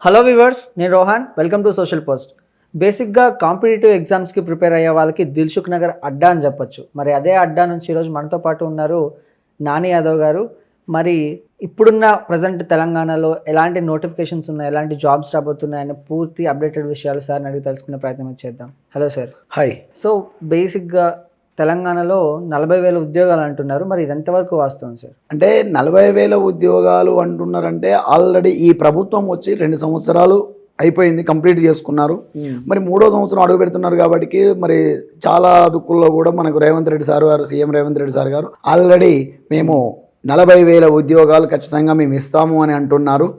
Hello viewers, నేను Rohan. Welcome to social post. బేసిక్గా competitive ఎగ్జామ్స్కి ప్రిపేర్ అయ్యే వాళ్ళకి దిల్సుఖ్ నగర్ అడ్డా అని చెప్పొచ్చు. మరి అదే అడ్డా నుంచి ఈరోజు మనతో పాటు ఉన్నారు నాని యాదవ్ గారు. మరి ఇప్పుడున్న ప్రజెంట్ తెలంగాణలో ఎలాంటి నోటిఫికేషన్స్ ఉన్నాయి, ఎలాంటి జాబ్స్ రాబోతున్నాయని పూర్తి అప్డేటెడ్ విషయాలు సార్ని అడిగి తెలుసుకునే ప్రయత్నం చేద్దాం. Hello sir. హాయ్. సో బేసిక్గా తెలంగాణలో 40,000 ఉద్యోగాలు అంటున్నారు. మరి ఇది ఎంతవరకు వాస్తవం సార్? అంటే 40,000 ఉద్యోగాలు అంటున్నారంటే ఆల్రెడీ ఈ ప్రభుత్వం వచ్చి 2 సంవత్సరాలు అయిపోయింది, కంప్లీట్ చేసుకున్నారు. మరి 3వ సంవత్సరం అడుగు పెడుతున్నారు కాబట్టి మరి చాలా దుక్కుల్లో కూడా మనకు రేవంత్ రెడ్డి సార్ గారు, సీఎం రేవంత్ రెడ్డి సార్ గారు ఆల్రెడీ మేము 40,000 ఉద్యోగాలు ఖచ్చితంగా మేము ఇస్తాము అని అంటున్నారు.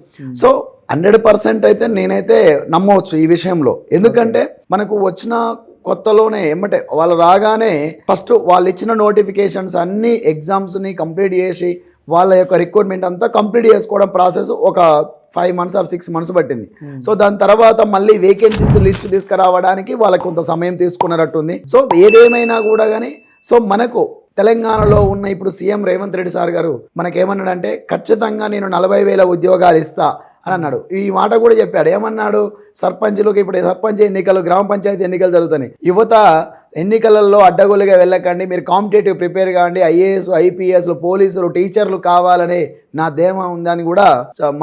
సో 100% అయితే నేనైతే నమ్మవచ్చు ఈ విషయంలో. ఎందుకంటే మనకు వచ్చిన కొత్తలోనే ఎమ్మటే వాళ్ళు రాగానే ఫస్ట్ వాళ్ళు ఇచ్చిన నోటిఫికేషన్స్ అన్ని ఎగ్జామ్స్ని కంప్లీట్ చేసి వాళ్ళ యొక్క రిక్రూట్మెంట్ అంతా కంప్లీట్ చేసుకోవడం ప్రాసెస్ ఒక 5 months ఆర్ 6 months పట్టింది. సో దాని తర్వాత మళ్ళీ వేకెన్సీస్ లిస్ట్ తీసుకురావడానికి వాళ్ళకి కొంత సమయం తీసుకున్నట్టుంది. సో ఏదేమైనా కూడా కానీ సో మనకు తెలంగాణలో ఉన్న ఇప్పుడు సీఎం రేవంత్ రెడ్డి సార్ గారు మనకేమన్నాడంటే ఖచ్చితంగా నేను 40,000 ఉద్యోగాలు ఇస్తా అని అన్నాడు. ఈ మాట కూడా చెప్పాడు. ఏమన్నాడు? సర్పంచ్లకు ఇప్పుడు సర్పంచ్ ఎన్నికలు, గ్రామ పంచాయతీ ఎన్నికలు జరుగుతున్నాయి. యువత ఎన్నికలలో అడ్డగోలుగా వెళ్ళకండి, మీరు కాంపిటేటివ్ ప్రిపేర్ కావండి, ఐఏఎస్ ఐపీఎస్లు పోలీసులు టీచర్లు కావాలనే నా ధేమ ఉందని కూడా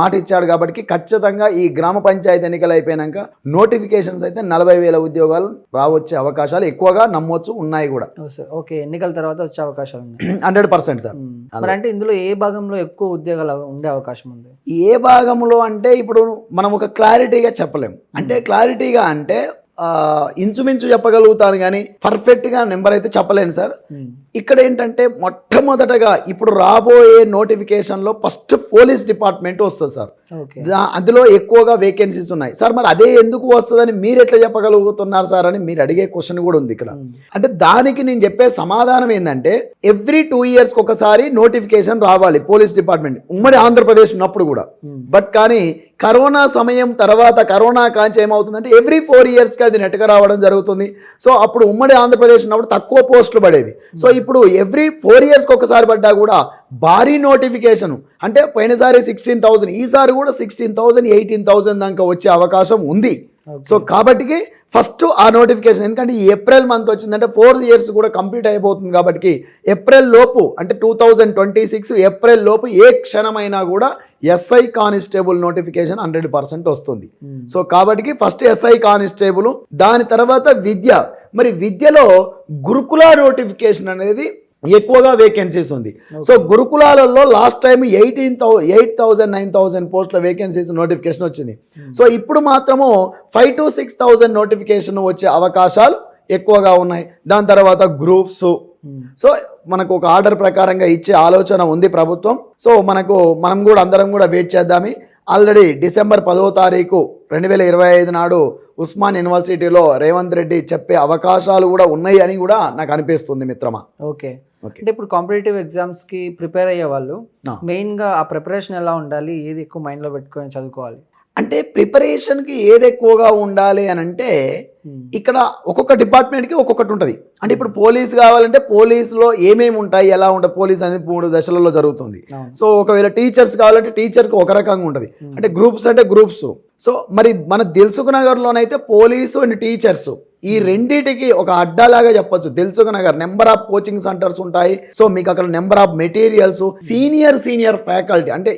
మాట ఇచ్చాడు. కాబట్టి ఖచ్చితంగా ఈ గ్రామ పంచాయతీ ఎన్నికలు అయిపోయాక నోటిఫికేషన్స్ అయితే 40,000 ఉద్యోగాలు రావచ్చే అవకాశాలు ఎక్కువగా నమ్మొచ్చు, ఉన్నాయి కూడా. ఓకే, ఎన్నికల తర్వాత వచ్చే అవకాశాలు ఉన్నాయి 100% సార్. మరి అంటే ఇందులో ఏ భాగంలో ఎక్కువ ఉద్యోగాలు ఉండే అవకాశం ఉంది? ఏ భాగంలో అంటే ఇప్పుడు మనం ఒక క్లారిటీగా చెప్పలేం. అంటే క్లారిటీగా అంటే ఇంచుమించు చెప్పగలుగుతాను కానీ పర్ఫెక్ట్గా నెంబర్ అయితే చెప్పలేను సార్. ఇక్కడ ఏంటంటే మొట్టమొదటగా ఇప్పుడు రాబోయే నోటిఫికేషన్లో ఫస్ట్ పోలీస్ డిపార్ట్మెంట్ వస్తుంది సార్. అందులో ఎక్కువగా వేకెన్సీస్ ఉన్నాయి సార్. మరి అదే ఎందుకు వస్తుందని మీరు ఎట్లా చెప్పగలుగుతున్నారు సార్ అని మీరు అడిగే క్వశ్చన్ కూడా ఉంది ఇక్కడ. అంటే దానికి నేను చెప్పే సమాధానం ఏంటంటే ఎవ్రీ 2 years ఒకసారి నోటిఫికేషన్ రావాలి పోలీస్ డిపార్ట్మెంట్, ఉమ్మడి ఆంధ్రప్రదేశ్ ఉన్నప్పుడు కూడా. బట్ కానీ కరోనా సమయం తర్వాత కరోనా కాంచి ఏమవుతుందంటే ఎవ్రీ 4 yearsకి అది నెట్గా రావడం జరుగుతుంది. సో అప్పుడు ఉమ్మడి ఆంధ్రప్రదేశ్ ఉన్నప్పుడు తక్కువ పోస్టులు పడేది. సో ఇప్పుడు ఎవ్రీ 4 yearsకి ఒకసారి పడ్డా కూడా భారీ నోటిఫికేషన్. అంటే పోయినసారి 16,000, ఈసారి కూడా 16,000 18,000 దాకా వచ్చే అవకాశం ఉంది. సో కాబట్టి ఫస్ట్ ఆ నోటిఫికేషన్, ఎందుకంటే ఈ ఏప్రిల్ మంత్ వచ్చిందంటే 4 years కూడా కంప్లీట్ అయిపోతుంది. కాబట్టి ఏప్రిల్ లోపు అంటే 2026 ఏప్రిల్ లోపు ఏ క్షణమైనా కూడా ఎస్ఐ కానిస్టేబుల్ నోటిఫికేషన్ 100% వస్తుంది. సో కాబట్టి ఫస్ట్ ఎస్ఐ కానిస్టేబుల్, దాని తర్వాత విద్య. మరి విద్యలో గురుకుల నోటిఫికేషన్ అనేది ఎక్కువగా వేకెన్సీస్ ఉంది. సో గురుకులాలలో లాస్ట్ టైం 8,000 9,000 పోస్టుల వేకెన్సీస్ నోటిఫికేషన్ వచ్చింది. సో ఇప్పుడు మాత్రము 5,000 to 6,000 నోటిఫికేషన్ వచ్చే అవకాశాలు ఎక్కువగా ఉన్నాయి. దాని తర్వాత గ్రూప్స్. సో మనకు ఒక ఆర్డర్ ప్రకారంగా ఇచ్చే ఆలోచన ఉంది ప్రభుత్వం. సో మనం కూడా అందరం కూడా వెయిట్ చేద్దామి. ఆల్రెడీ December 10వ తారీఖు 2025 నాడు ఉస్మాన్ యూనివర్సిటీలో రేవంత్ రెడ్డి చెప్పే అవకాశాలు కూడా ఉన్నాయి అని కూడా నాకు అనిపిస్తుంది మిత్రమా. ఓకే, అంటే ఇప్పుడు కాంపిటేటివ్ ఎగ్జామ్స్కి ప్రిపేర్ అయ్యే వాళ్ళు మెయిన్గా ఆ ప్రిపరేషన్ ఎలా ఉండాలి, ఏది ఎక్కువ మైండ్లో పెట్టుకొని చదువుకోవాలి? అంటే ప్రిపరేషన్కి ఏది ఎక్కువగా ఉండాలి అని అంటే ఇక్కడ ఒక్కొక్క డిపార్ట్మెంట్కి ఒక్కొక్కటి ఉంటుంది. అంటే ఇప్పుడు పోలీస్ కావాలంటే పోలీసులో ఏమేమి ఉంటాయి, ఎలా ఉంటాయి, పోలీస్ అనేది 3 దశలలో జరుగుతుంది. సో ఒకవేళ టీచర్స్ కావాలంటే టీచర్కి ఒక రకంగా ఉంటుంది. అంటే గ్రూప్స్ అంటే గ్రూప్స్. సో మరి మన దిల్సుఖ్ నగర్లోనైతే పోలీసు అండ్ టీచర్స్ ఈ రెండింటికి ఒక అడ్డాలాగా చెప్పొచ్చు. Dilsukh Nagar number of coaching centres ఉంటాయి. సో మీకు అక్కడ number of materials, senior faculty అంటే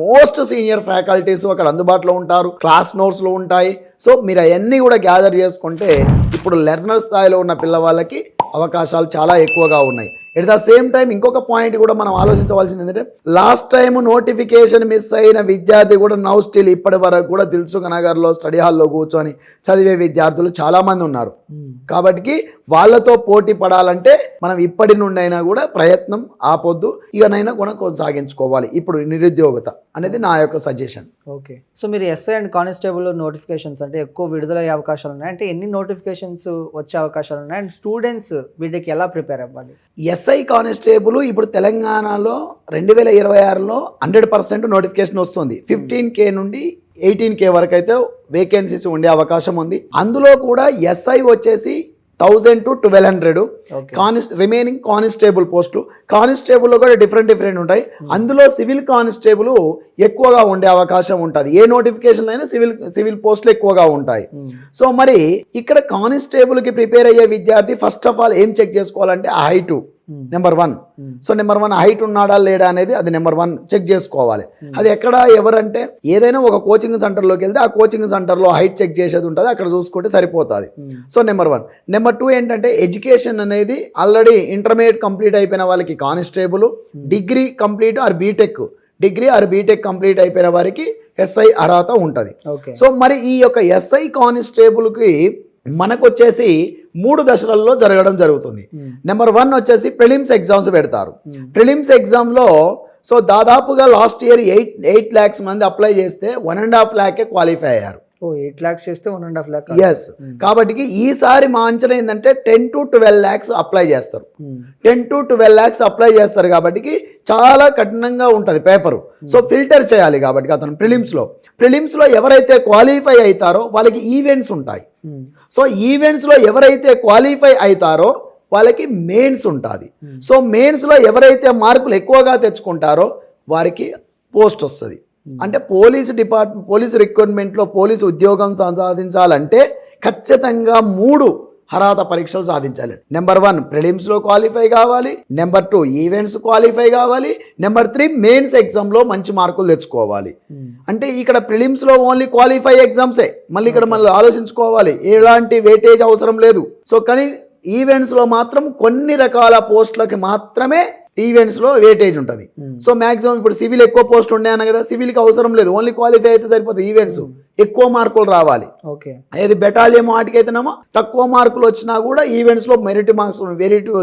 మోస్ట్ సీనియర్ ఫ్యాకల్టీస్ అక్కడ అందుబాటులో ఉంటారు. క్లాస్ నోట్స్లు ఉంటాయి. సో మీరు అవన్నీ కూడా గ్యాదర్ చేసుకుంటే ఇప్పుడు లెర్నర్ స్థాయిలో ఉన్న పిల్లవాళ్ళకి అవకాశాలు చాలా ఎక్కువగా ఉన్నాయి. ఎట్ ద సేమ్ టైం ఇంకొక పాయింట్ కూడా మనం ఆలోచించవలసింది ఏంటంటే లాస్ట్ టైం నోటిఫికేషన్ మిస్ అయిన విద్యార్థి కూడా నౌ స్టిల్ ఇప్పటి వరకు కూడా దిల్సుఖ్ నగర్లో స్టడీ హాల్లో కూర్చొని చదివే విద్యార్థులు చాలామంది ఉన్నారు. కాబట్టి వాళ్ళతో పోటీ పడాలంటే మనం ఇప్పటి నుండి అయినా కూడా ప్రయత్నం ఆపొద్దు, ఇకనైనా కూడా కొనసాగించుకోవాలి. ఇప్పుడు నిరుద్యోగత అనేది నా యొక్క సజెషన్. ఓకే, సో మీరు ఎస్ఐ అండ్ కానిస్టేబుల్ నోటిఫికేషన్స్ అంటే ఎక్కువ విడుదలయ్యే అవకాశాలు ఉన్నాయి. అంటే ఎన్ని నోటిఫికేషన్స్ వచ్చే అవకాశాలు ఉన్నాయి అండ్ స్టూడెంట్స్ వీటికి ఎలా ప్రిపేర్ అవ్వాలి? ఎస్ఐ కానిస్టేబుల్ ఇప్పుడు తెలంగాణలో 2026లో 100% నోటిఫికేషన్ వస్తుంది. 15K నుండి 18K వరకు అయితే వేకెన్సీస్ ఉండే అవకాశం ఉంది. అందులో కూడా ఎస్ఐ వచ్చేసి 1000 to 1200. ఓకే. రిమైనింగ్ కానిస్టేబుల్ పోస్టులు. కానిస్టేబుల్లో కూడా డిఫరెంట్ ఉంటాయి. అందులో సివిల్ కానిస్టేబుల్ ఎక్కువగా ఉండే అవకాశం ఉంటుంది. ఏ నోటిఫికేషన్ అయినా సివిల్ పోస్టులు ఎక్కువగా ఉంటాయి. సో మరి ఇక్కడ కానిస్టేబుల్కి ప్రిపేర్ అయ్యే విద్యార్థి ఫస్ట్ ఆఫ్ ఆల్ ఏం చెక్ చేసుకోవాలంటే ఆ height number 1. So number 1 height ఉన్నాడా లేడా అనేది అది నెంబర్ 1 చెక్ చేసుకోవాలి. అది ఎక్కడ ఎవరంటే ఏదైనా ఒక కోచింగ్ సెంటర్లోకి వెళ్తే ఆ కోచింగ్ సెంటర్లో హైట్ చెక్ చేసేది ఉంటుంది, అక్కడ చూసుకుంటే సరిపోతుంది. So number 1. నెంబర్ 2 ఏంటంటే ఎడ్యుకేషన్ అనేది ఆల్రెడీ ఇంటర్మీడియట్ కంప్లీట్ అయిపోయిన వాళ్ళకి constable, degree complete or BTech complete అయిపోయిన వారికి ఎస్ఐ అర్హత ఉంటుంది. సో మరి ఈ యొక్క ఎస్ఐ కానిస్టేబుల్కి మనకు వచ్చేసి 3 దశలలో జరగడం జరుగుతుంది. నెంబర్ 1 వచ్చేసి ప్రిలిమ్స్ ఎగ్జామ్స్ పెడతారు. ప్రిలిమ్స్ ఎగ్జామ్లో సో దాదాపుగా లాస్ట్ ఇయర్ 8 lakhs మంది అప్లై చేస్తే 1.5 lakh క్వాలిఫై అయ్యారు. 8 lakhs చేస్తే 1.5 lakh. ఎస్. కాబట్టి ఈసారి మా అంచనా ఏంటంటే 10 to 12 lakhs అప్లై చేస్తారు. 10 to 12 lakhs అప్లై చేస్తారు కాబట్టి చాలా కఠినంగా ఉంటుంది పేపరు. సో ఫిల్టర్ చేయాలి కాబట్టి అతను ప్రిలిమ్స్లో ఎవరైతే క్వాలిఫై అవుతారో వాళ్ళకి ఈవెంట్స్ ఉంటాయి. సో ఈవెంట్స్లో ఎవరైతే క్వాలిఫై అవుతారో వాళ్ళకి మెయిన్స్ ఉంటుంది. సో మెయిన్స్లో ఎవరైతే మార్కులు ఎక్కువగా తెచ్చుకుంటారో వారికి పోస్ట్ వస్తుంది. అంటే పోలీసు రిక్రూట్మెంట్లో పోలీసు ఉద్యోగం సాధించాలంటే ఖచ్చితంగా 3 అర్హత పరీక్షలు సాధించాలి. నెంబర్ 1 ప్రిలిమ్స్లో క్వాలిఫై కావాలి, నెంబర్ 2 ఈవెంట్స్ క్వాలిఫై కావాలి, నెంబర్ 3 మెయిన్స్ ఎగ్జామ్లో మంచి మార్కులు తెచ్చుకోవాలి. అంటే ఇక్కడ ప్రిలిమ్స్లో ఓన్లీ క్వాలిఫై ఎగ్జామ్సే, మళ్ళీ ఇక్కడ మళ్ళీ ఆలోచించుకోవాలి, ఎలాంటి వెయిటేజ్ అవసరం లేదు. సో కానీ ఈవెంట్స్లో మాత్రం కొన్ని రకాల పోస్టులకి మాత్రమే ఈవెంట్స్లో వెయిటేజ్ ఉంటుంది. సో మ్యాక్సిమం ఇప్పుడు సివిల్ ఎక్కువ పోస్ట్ ఉన్నాయన్న కదా, సివిల్కి అవసరం లేదు, ఓన్లీ క్వాలిఫై అయితే సరిపోతుంది. ఈవెంట్స్ ఎక్కువ మార్కులు రావాలి. ఓకే. ఏది బెటాలియం వాటికైతేనేమో తక్కువ మార్కులు వచ్చినా కూడా ఈవెంట్స్లో మెరిట్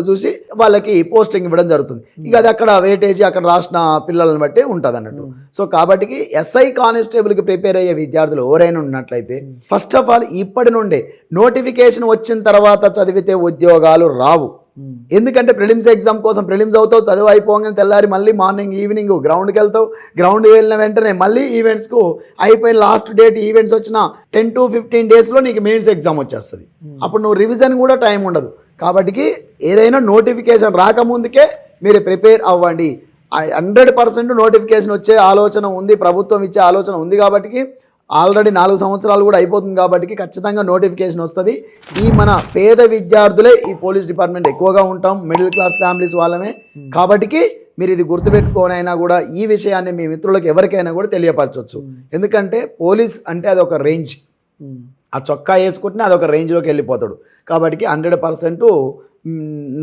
చూసి వాళ్ళకి పోస్టింగ్ ఇవ్వడం జరుగుతుంది. ఇక అది అక్కడ వెయిటేజ్ అక్కడ రాసిన పిల్లలను బట్టి ఉంటుంది అన్నట్టు. సో కాబట్టి ఎస్ఐ కానిస్టేబుల్కి ప్రిపేర్ అయ్యే విద్యార్థులు ఎవరైనా ఉన్నట్లయితే ఫస్ట్ ఆఫ్ ఆల్ ఇప్పటి నుండే నోటిఫికేషన్ వచ్చిన తర్వాత చదివితే ఉద్యోగాలు రావు. ఎందుకంటే ప్రిలిమ్స్ ఎగ్జామ్ కోసం ప్రిలిమ్స్ అవుతావు, చదువు అయిపోగానే తెల్లారి మళ్ళీ మార్నింగ్ ఈవినింగ్ గ్రౌండ్కి వెళ్తావు, గ్రౌండ్కి వెళ్ళిన వెంటనే మళ్ళీ ఈవెంట్స్కు అయిపోయిన లాస్ట్ డేట్ ఈవెంట్స్ వచ్చిన 10 to 15 daysలో నీకు మెయిన్స్ ఎగ్జామ్ వచ్చేస్తుంది. అప్పుడు నువ్వు రివిజన్ కూడా టైం ఉండదు. కాబట్టి ఏదైనా నోటిఫికేషన్ రాకముందుకే మీరు ప్రిపేర్ అవ్వండి. 100% నోటిఫికేషన్ వచ్చే ఆలోచన ఉంది, ప్రభుత్వం ఇచ్చే ఆలోచన ఉంది. కాబట్టి ఆల్రెడీ 4 సంవత్సరాలు కూడా అయిపోతుంది కాబట్టి ఖచ్చితంగా నోటిఫికేషన్ వస్తుంది. ఈ మన పేద విద్యార్థులే ఈ పోలీస్ డిపార్ట్మెంట్ ఎక్కువగా ఉంటాం, మిడిల్ క్లాస్ ఫ్యామిలీస్ వాళ్ళమే. కాబట్టి మీరు ఇది గుర్తుపెట్టుకోనైనా కూడా ఈ విషయాన్ని మీ మిత్రులకు ఎవరికైనా కూడా తెలియపరచవచ్చు. ఎందుకంటే పోలీస్ అంటే అది ఒక రేంజ్, ఆ చొక్కా వేసుకుంటే అది ఒక రేంజ్లోకి వెళ్ళిపోతాడు. కాబట్టి 100%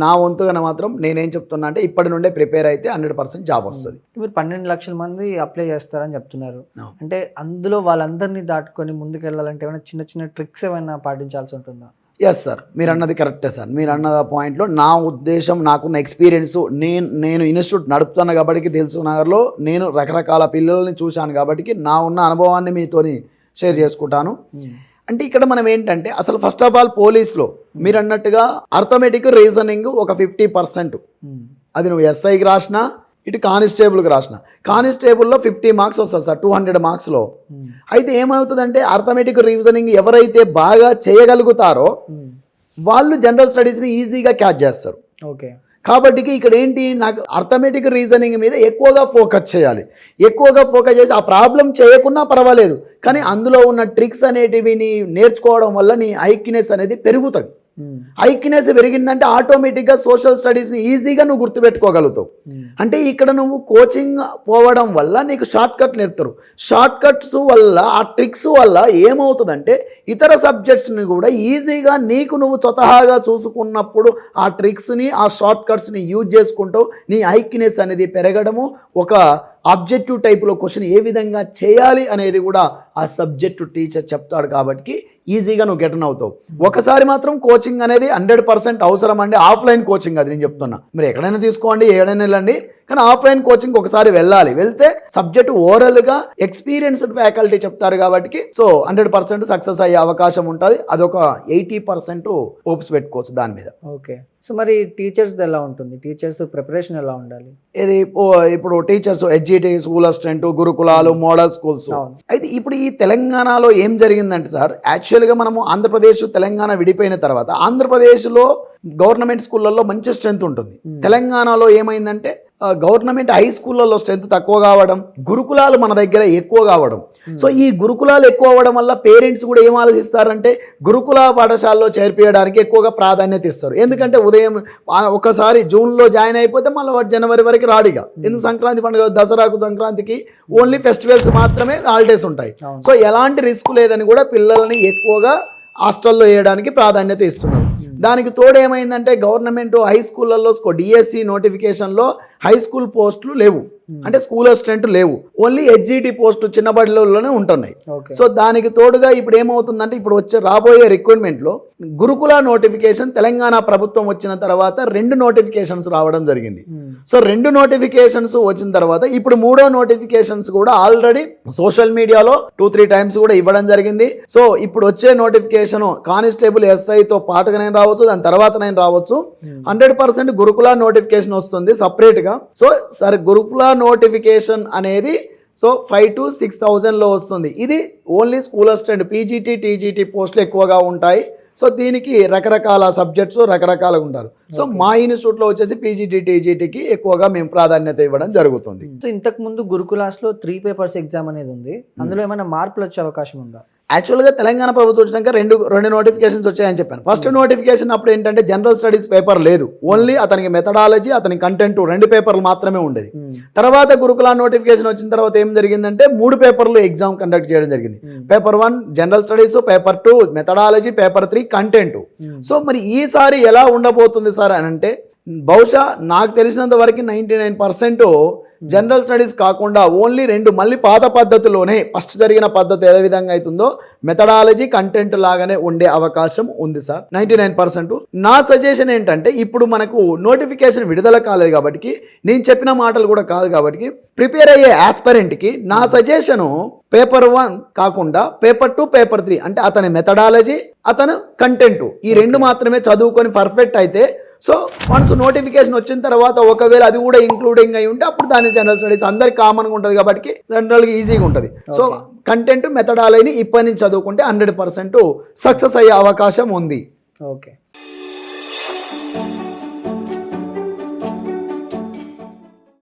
నా వంతుగా మాత్రం నేనేం చెప్తున్నా అంటే ఇప్పటి నుండే ప్రిపేర్ అయితే 100% జాబ్ వస్తుంది. మీరు 12 లక్షల మంది అప్లై చేస్తారని చెప్తున్నారు. అంటే అందులో వాళ్ళందరినీ దాటుకొని ముందుకు వెళ్ళాలంటే ఏమైనా చిన్న ట్రిక్స్ ఏమైనా పాటించాల్సి ఉంటుందా? ఎస్ సార్, మీరు అన్నది కరెక్టే సార్. మీరు అన్న పాయింట్లో నా ఉద్దేశం, నాకున్న ఎక్స్పీరియన్స్, నేను ఇన్స్టిట్యూట్ నడుపుతున్నా కాబట్టి తెలుసు నగర్లో నేను రకరకాల పిల్లల్ని చూశాను కాబట్టి నా ఉన్న అనుభవాన్ని మీతోని షేర్ చేసుకుంటాను. అంటే ఇక్కడ మనం ఏంటంటే అసలు ఫస్ట్ ఆఫ్ ఆల్ పోలీస్లో మీరు అన్నట్టుగా అర్థమెటిక్ రీజనింగ్ ఒక 50%. అది నువ్వు ఎస్ఐకి రాసినా ఇటు కానిస్టేబుల్కి రాసిన, కానిస్టేబుల్లో 50 మార్క్స్ వస్తుంది సార్ 200 మార్క్స్లో. అయితే ఏమవుతుందంటే అర్థమెటిక్ రీజనింగ్ ఎవరైతే బాగా చేయగలుగుతారో వాళ్ళు జనరల్ స్టడీస్ని ఈజీగా క్యాచ్ చేస్తారు. ఓకే. కాబట్టి ఇక్కడ ఏంటి, నాకు అర్థమెటిక్ రీజనింగ్ మీద ఎక్కువగా ఫోకస్ చేయాలి. ఎక్కువగా ఫోకస్ చేసి ఆ ప్రాబ్లం చేయకున్నా పర్వాలేదు, కానీ అందులో ఉన్న ట్రిక్స్ అనేటివి నేర్చుకోవడం వల్ల నీ ఐక్యూనెస్ అనేది పెరుగుతుంది. ఐక్యూనెస్ పెరిగిందంటే ఆటోమేటిక్గా సోషల్ స్టడీస్ని ఈజీగా నువ్వు గుర్తుపెట్టుకోగలుగుతావు. అంటే ఇక్కడ నువ్వు కోచింగ్ పోవడం వల్ల నీకు షార్ట్ కట్ నేర్పుతారు. షార్ట్ కట్స్ వల్ల ఆ ట్రిక్స్ వల్ల ఏమవుతుందంటే ఇతర సబ్జెక్ట్స్ని కూడా ఈజీగా నీకు నువ్వు స్వతహాగా చూసుకున్నప్పుడు ఆ ట్రిక్స్ని ఆ షార్ట్ కట్స్ని యూజ్ చేసుకుంటావు. నీ ఐక్యూనెస్ అనేది పెరగడము, ఒక ఆబ్జెక్టివ్ టైప్లో క్వశ్చన్ ఏ విధంగా చేయాలి అనేది కూడా ఆ సబ్జెక్టు టీచర్ చెప్తాడు. కాబట్టి ఈజీగా నువ్వు గెటన్ అవుతావు. ఒకసారి మాత్రం కోచింగ్ అనేది 100% అవసరం అండి. ఆఫ్లైన్ కోచింగ్ అది నేను చెప్తున్నా, మీరు ఎక్కడైనా తీసుకోండి, ఏడైనా వెళ్ళండి, కానీ ఆఫ్లైన్ కోచింగ్ ఒకసారి వెళ్ళాలి. వెళ్తే సబ్జెక్ట్ ఓవరాల్గా ఎక్స్పీరియన్స్డ్ ఫ్యాకల్టీ చెప్తారు కాబట్టి సో 100% సక్సెస్ అయ్యే అవకాశం ఉంటుంది. అదొక 80% హోప్స్ పెట్టుకోవచ్చు దాని మీద. ఓకే. సో మరి టీచర్స్ ఎలా ఉంటుంది, టీచర్స్ ప్రిపరేషన్ ఎలా ఉండాలి? ఇది ఇప్పుడు టీచర్స్ హెచ్జిటి, స్కూల్ అసిస్టెంట్, గురుకులాలు, మోడల్ స్కూల్స్. అవును. అయితే ఇప్పుడు ఈ తెలంగాణలో ఏం జరిగిందంటే సార్, యాక్చువల్గా మనము ఆంధ్రప్రదేశ్ తెలంగాణ విడిపోయిన తర్వాత ఆంధ్రప్రదేశ్లో గవర్నమెంట్ స్కూళ్ళల్లో మంచి స్ట్రెంత్ ఉంటుంది. తెలంగాణలో ఏమైందంటే గవర్నమెంట్ హై స్కూళ్ళల్లో స్ట్రెంత్ తక్కువ కావడం, గురుకులాలు మన దగ్గర ఎక్కువ కావడం. సో ఈ గురుకులాలు ఎక్కువ అవ్వడం వల్ల పేరెంట్స్ కూడా ఏం ఆలోచిస్తారంటే గురుకుల పాఠశాలలో చేర్పించడానికి ఎక్కువగా ప్రాధాన్యత ఇస్తారు. ఎందుకంటే ఉదయం ఒకసారి జూన్లో జాయిన్ అయిపోతే మళ్ళీ వాడు జనవరి వరకు రాడిగా. ఎందుకు సంక్రాంతి పండుగ, దసరాకు సంక్రాంతికి ఓన్లీ ఫెస్టివల్స్ మాత్రమే హాలిడేస్ ఉంటాయి. సో ఎలాంటి రిస్క్ లేదని కూడా పిల్లల్ని ఎక్కువగా హాస్టల్లో వేయడానికి ప్రాధాన్యత ఇస్తున్నారు. దానికి తోడు ఏమైందంటే గవర్నమెంట్ హై స్కూళ్ళల్లో డిఎస్సి నోటిఫికేషన్లో హై స్కూల్ పోస్టులు లేవు, అంటే స్కూల్ అసిస్టెంట్ లేవు, ఓన్లీ హెచ్జిటి పోస్టు చిన్న బడిలోనే ఉంటున్నాయి. సో దానికి తోడుగా ఇప్పుడు ఏమవుతుందంటే ఇప్పుడు రాబోయే రిక్రూట్మెంట్లో గురుకుల నోటిఫికేషన్ తెలంగాణ ప్రభుత్వం వచ్చిన తర్వాత 2 నోటిఫికేషన్స్ రావడం జరిగింది. సో 2 నోటిఫికేషన్స్ వచ్చిన తర్వాత ఇప్పుడు 3వ నోటిఫికేషన్స్ కూడా ఆల్రెడీ సోషల్ మీడియాలో 2-3 టైమ్స్ కూడా ఇవ్వడం జరిగింది. సో ఇప్పుడు వచ్చే నోటిఫికేషన్ కానిస్టేబుల్ ఎస్ఐతో పాటుగా నేను రావచ్చు, దాని తర్వాత నేను రావచ్చు. 100% గురుకుల నోటిఫికేషన్ వస్తుంది సపరేట్గా. సో సరే గురుకుల నోటిఫికేషన్ అనేది 5,000 to 6,000లో వస్తుంది. ఇది only school assistant, PGT, TGT పోస్టులు ఎక్కువగా ఉంటాయి. సో దీనికి రకరకాల సబ్జెక్ట్స్ రకరకాలుగా ఉంటారు. సో మా ఇన్స్టిట్యూట్లో వచ్చేసి పీజీటీ, టీజీటీకి ఎక్కువగా మేము ప్రాధాన్యత ఇవ్వడం జరుగుతుంది. సో ఇంతకు ముందు గురుకులాస్లో 3 పేపర్స్ ఎగ్జామ్ అనేది ఉంది, అందులో ఏమైనా మార్పులు వచ్చే అవకాశం ఉందా? యాక్చువల్గా తెలంగాణ ప్రభుత్వం వచ్చినాక రెండు నోటిఫికేషన్స్ వచ్చాయని చెప్పాను. ఫస్ట్ నోటిఫికేషన్ అప్పుడు ఏంటంటే జనరల్ స్టడీస్ పేపర్ లేదు, ఓన్లీ అతనికి మెథడాలజీ, అతని కంటెంట్ 2 పేపర్లు మాత్రమే ఉండేది. తర్వాత గురుకుల నోటిఫికేషన్ వచ్చిన తర్వాత ఏం జరిగిందంటే 3 పేపర్లు ఎగ్జామ్ కండక్ట్ చేయడం జరిగింది. Paper 1 general studies, paper 2 methodology, paper 3 content. So మరి ఈసారి ఎలా ఉండబోతుంది సార్ అని అంటే బహుశా నాకు తెలిసినంత వరకు 99% జనరల్ స్టడీస్ కాకుండా ఓన్లీ 2 మళ్ళీ పాత పద్ధతిలోనే ఫస్ట్ జరిగిన పద్ధతి ఏ విధంగా అవుతుందో మెథడాలజీ, కంటెంట్ లాగానే ఉండే అవకాశం ఉంది సార్ 99%. నా సజెషన్ ఏంటంటే ఇప్పుడు మనకు నోటిఫికేషన్ విడుదల కాలేదు కాబట్టి, నేను చెప్పిన మాటలు కూడా కాదు కాబట్టి, ప్రిపేర్ అయ్యే ఆస్పరెంట్కి నా సజెషను పేపర్ 1 కాకుండా పేపర్ 2, పేపర్ 3 అంటే అతని మెథడాలజీ, అతను కంటెంట్ ఈ 2 మాత్రమే చదువుకొని పర్ఫెక్ట్ అయితే, సో వన్స్ నోటిఫికేషన్ వచ్చిన తర్వాత ఒకవేళ అది కూడా ఇంక్లూడింగ్ అయి ఉంటే అప్పుడు దాని జనరల్ స్టడీస్ అందరికి కామన్గా ఉంటుంది కాబట్టి జనరల్గా ఈజీగా ఉంటుంది. సో కంటెంట్, మెథడాలజీని ఇప్పటి నుంచి చదువుకుంటే 100% సక్సెస్ అయ్యే అవకాశం ఉంది. ఓకే.